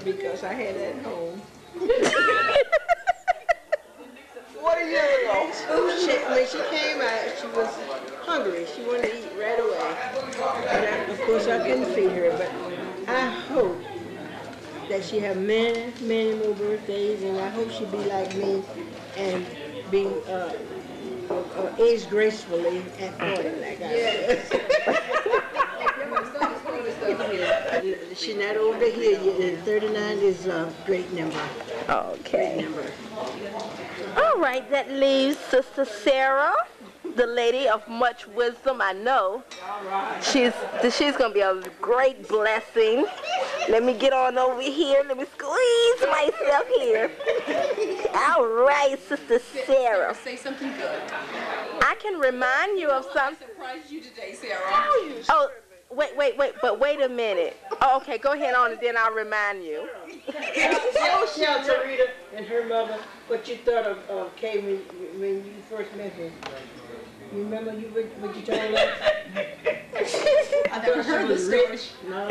Because I had it at home. 40 years ago. When she came out, she was hungry. She wanted to eat right away. And of course, I couldn't feed her, but I hope that she have many, many more birthdays, and I hope she be like me and be aged gracefully at 40 like I was. She's not over here yet. 39 is a great number. Okay. Great number. All right, that leaves Sister Sarah, the lady of much wisdom, I know. All right. She's going to be a great blessing. Let me get on over here. Let me squeeze myself here. All right, Sister Sarah. Say something good. I can remind you of something. I surprised you today, Sarah. Oh, wait a minute. Oh, okay, go ahead on and then I'll remind you. Tell Rita and her mother what you thought of Kay when you first met her. You remember what you told her? I never heard the story. No.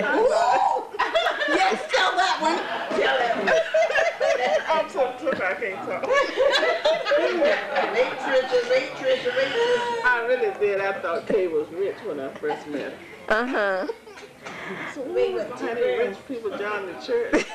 Yes, tell that one. Tell that one. I'm so took I can't talk. Late Trisha. I really did. I thought Kay was rich when I first met her. Uh-huh. So wait, honey, rich people join the church.